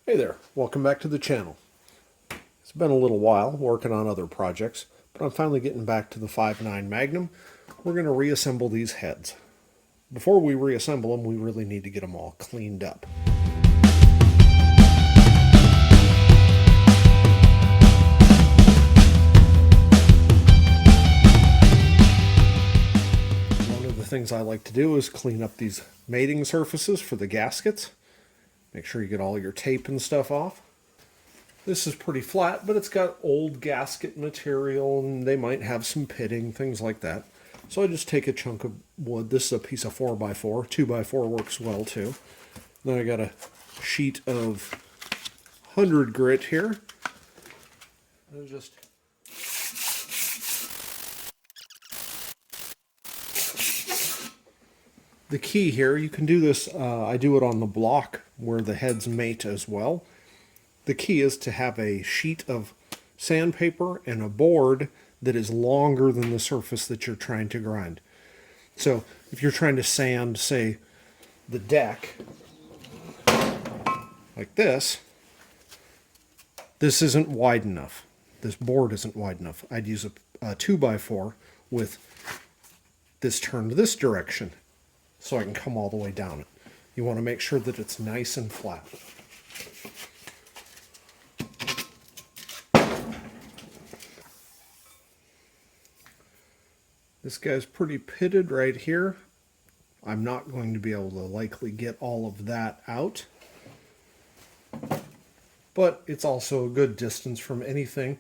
Hey there, welcome back to the channel. It's been a little while working on other projects, but I'm finally getting back to the 5.9 Magnum. We're going to reassemble these heads. Before we reassemble them, we really need to get them all cleaned up. One of the things I like to do is clean up these mating surfaces for the gaskets. Make sure you get all your tape and stuff off. This is pretty flat, but it's got old gasket material and they might have some pitting, things like that. So I just take a chunk of wood. This is a piece of 4x4. 2x4 works well too. Then I got a sheet of 100 grit here. And just the key here, you can do this, I do it on the block where the heads mate as well. The key is to have a sheet of sandpaper and a board that is longer than the surface that you're trying to grind. So if you're trying to sand, say, the deck, like this isn't wide enough. This board isn't wide enough. I'd use a 2x4 with this turned this direction so I can come all the way down it. You want to make sure that it's nice and flat. This guy's pretty pitted right here. I'm not going to be able to likely get all of that out. But it's also a good distance from anything,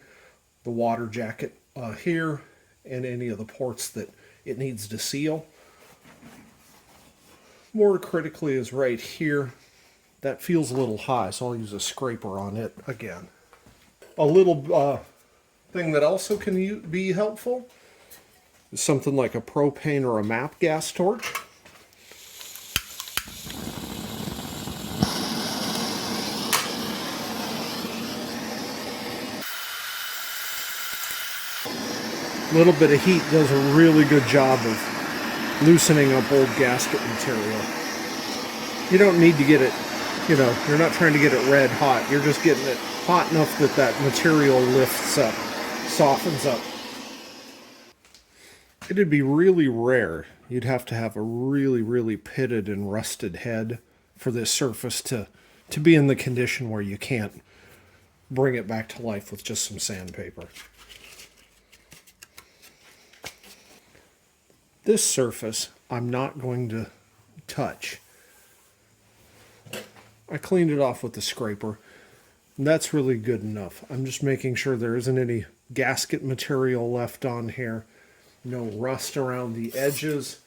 the water jacket here, and any of the ports that it needs to seal. More critically is right here. That feels a little high, so I'll use a scraper on it again. A little thing that also can be helpful is something like a propane or a MAP gas torch. A little bit of heat does a really good job of loosening up old gasket material. You don't need to get it, you're not trying to get it red hot. You're just getting it hot enough that that material lifts up, softens up. It'd be really rare. You'd have to have a really, really pitted and rusted head for this surface to be in the condition where you can't bring it back to life with just some sandpaper. This surface I'm not going to touch. I cleaned it off with the scraper, and that's really good enough. I'm just making sure there isn't any gasket material left on here. No rust around the edges,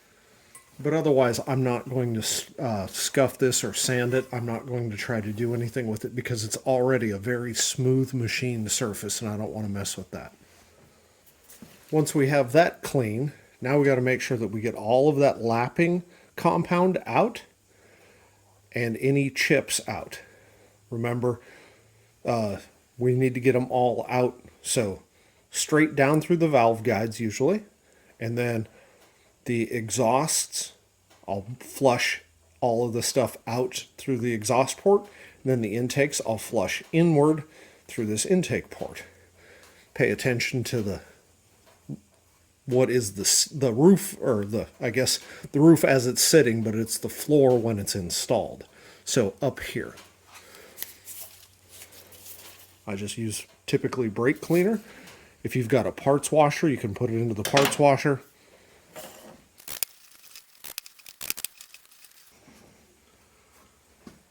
but otherwise I'm not going to scuff this or sand it. I'm not going to try to do anything with it because it's already a very smooth machined surface and I don't want to mess with that. Once we have that clean, now we got to make sure that we get all of that lapping compound out and any chips out. Remember, we need to get them all out, so straight down through the valve guides usually. And then the exhausts, I'll flush all of the stuff out through the exhaust port. And then the intakes, I'll flush inward through this intake port. Pay attention to what is the roof, or the roof as it's sitting, but it's the floor when it's installed. So up here. I just use typically brake cleaner. If you've got a parts washer, you can put it into the parts washer.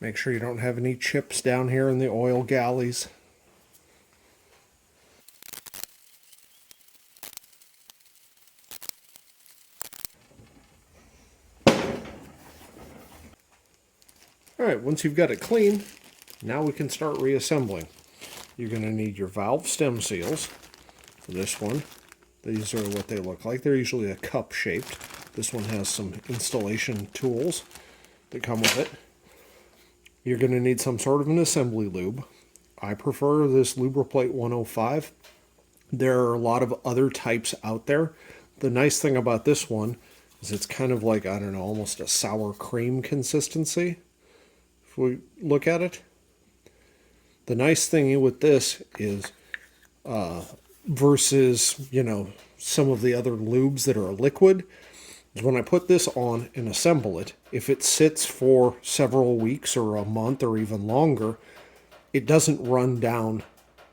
Make sure you don't have any chips down here in the oil galleys. Alright, once you've got it clean, now we can start reassembling. You're going to need your valve stem seals. For this one, these are what they look like. They're usually a cup shaped. This one has some installation tools that come with it. You're going to need some sort of an assembly lube. I prefer this Lubriplate 105. There are a lot of other types out there. The nice thing about this one is it's kind of like, I don't know, almost a sour cream consistency. If we look at it, The nice thing with this is versus, some of the other lubes that are liquid, is when I put this on and assemble it, if it sits for several weeks or a month or even longer, it doesn't run down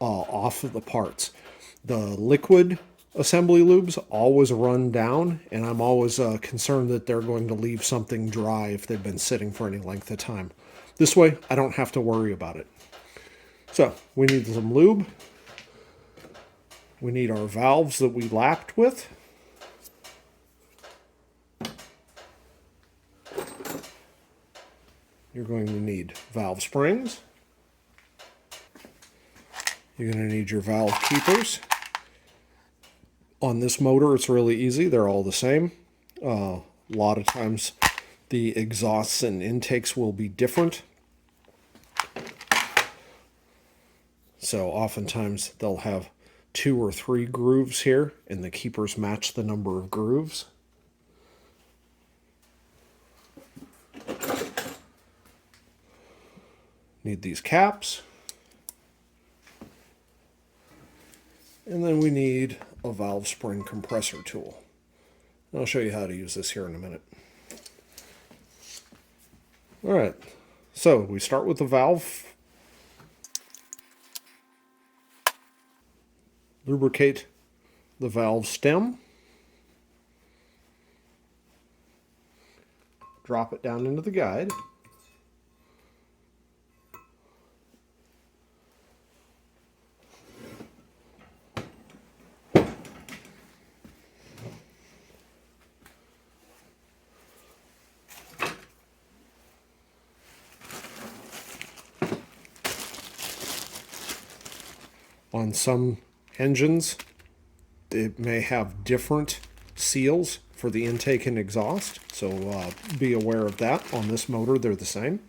off of the parts. The liquid assembly lubes always run down, and I'm always concerned that they're going to leave something dry if they've been sitting for any length of time. This way, I don't have to worry about it. So, we need some lube. We need our valves that we lapped with. You're going to need valve springs. You're going to need your valve keepers. On this motor, it's really easy. They're all the same. A lot of times, the exhausts and intakes will be different. So oftentimes, they'll have 2 or 3 grooves here, and the keepers match the number of grooves. Need these caps. And then we need a valve spring compressor tool. I'll show you how to use this here in a minute. All right, so we start with the valve. Lubricate the valve stem. Drop it down into the guide. On some engines, it may have different seals for the intake and exhaust, so be aware of that. On this motor, they're the same.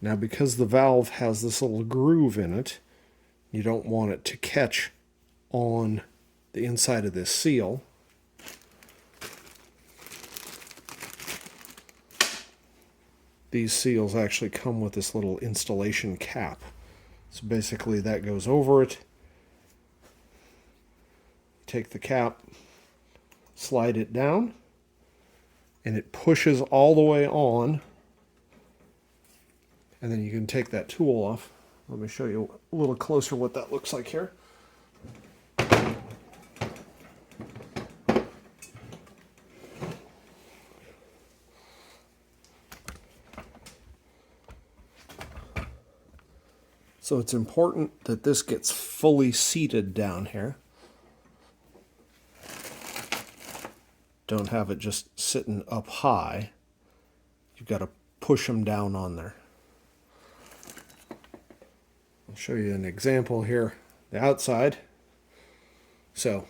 Now, because the valve has this little groove in it, you don't want it to catch on the inside of this seal. These seals actually come with this little installation cap. So basically that goes over it. Take the cap, slide it down, and it pushes all the way on. And then you can take that tool off. Let me show you a little closer what that looks like here. So it's important that this gets fully seated down here. Don't have it just sitting up high. You've got to push them down on there. I'll show you an example here, the outside. So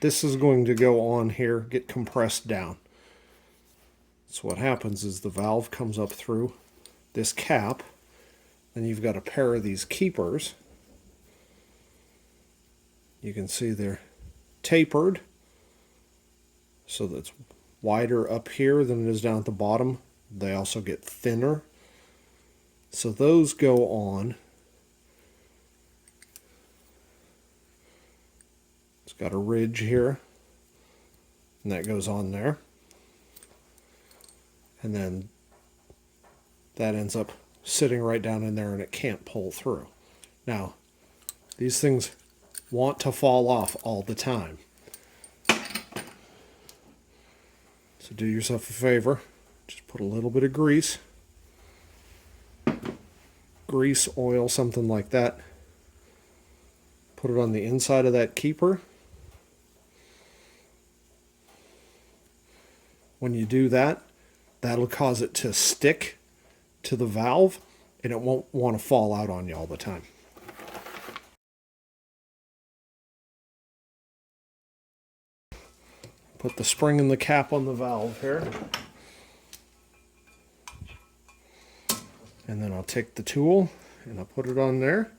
this is going to go on here, get compressed down. So what happens is the valve comes up through this cap. Then you've got a pair of these keepers. You can see they're tapered, so that's wider up here than it is down at the bottom. They also get thinner. So those go on. It's got a ridge here, and that goes on there. And then that ends up sitting right down in there, and it can't pull through. Now, these things want to fall off all the time. So do yourself a favor, just put a little bit of grease, oil, something like that. Put it on the inside of that keeper. When you do that, that'll cause it to stick to the valve, and it won't want to fall out on you all the time. Put the spring and the cap on the valve here. And then I'll take the tool and I put it on there.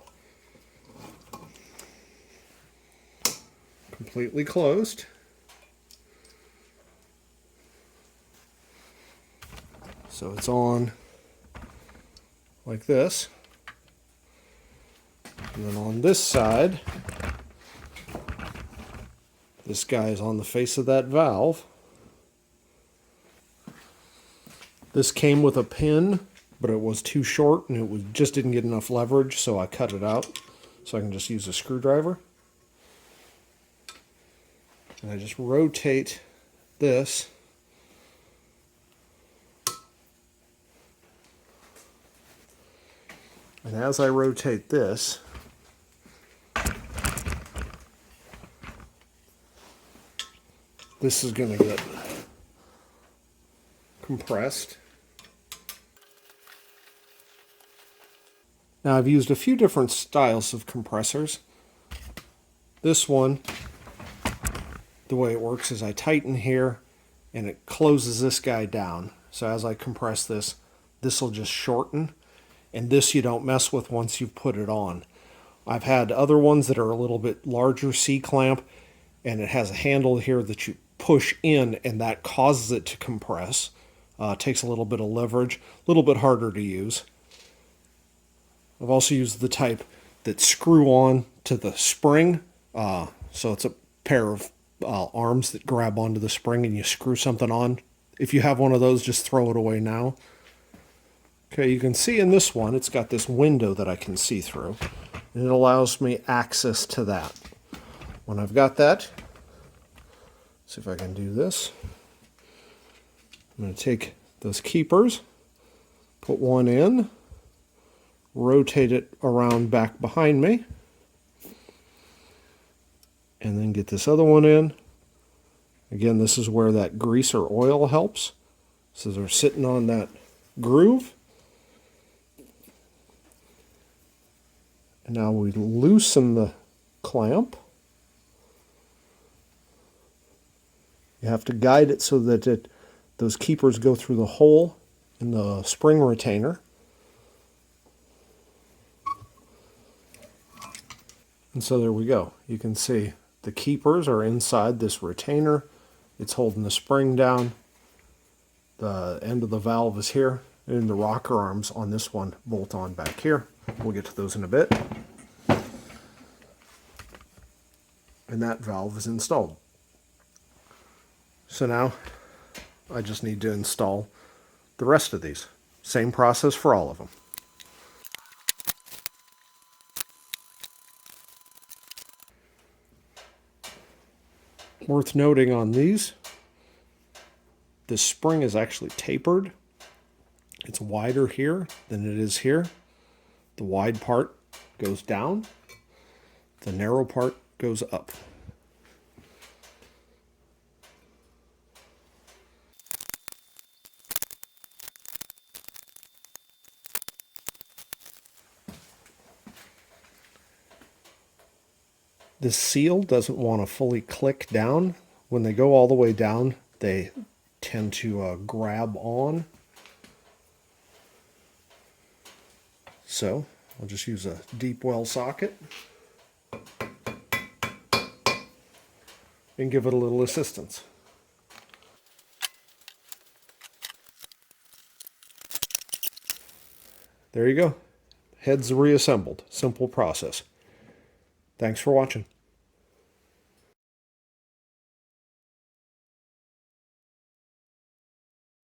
Completely closed. So it's on like this. And then on this side, this guy is on the face of that valve. This came with a pin, but it was too short and just didn't get enough leverage, so I cut it out so I can just use a screwdriver. And I just rotate this. And as I rotate this, this is going to get compressed. Now I've used a few different styles of compressors. This one, the way it works is I tighten here and it closes this guy down. So as I compress this, this will just shorten, and this you don't mess with once you've put it on. I've had other ones that are a little bit larger C-clamp, and it has a handle here that you push in and that causes it to compress. Takes a little bit of leverage, a little bit harder to use. I've also used the type that screw on to the spring. So it's a pair of arms that grab onto the spring and you screw something on. If you have one of those, just throw it away now. Okay, you can see in this one, it's got this window that I can see through, and it allows me access to that. When I've got that, see if I can do this. I'm going to take those keepers, put one in, rotate it around back behind me, and then get this other one in. Again, this is where that grease or oil helps. So they're sitting on that groove. And now we loosen the clamp. You have to guide it so that those keepers go through the hole in the spring retainer. And so there we go. You can see the keepers are inside this retainer. It's holding the spring down. The end of the valve is here, and the rocker arms on this one bolt on back here. We'll get to those in a bit. And that valve is installed. So now I just need to install the rest of these. Same process for all of them. Worth noting on these, this spring is actually tapered. It's wider here than it is here. The wide part goes down. The narrow part goes up. This seal doesn't want to fully click down. When they go all the way down, they tend to grab on. So I'll just use a deep well socket and give it a little assistance. There you go. Heads reassembled. Simple process. Thanks for watching.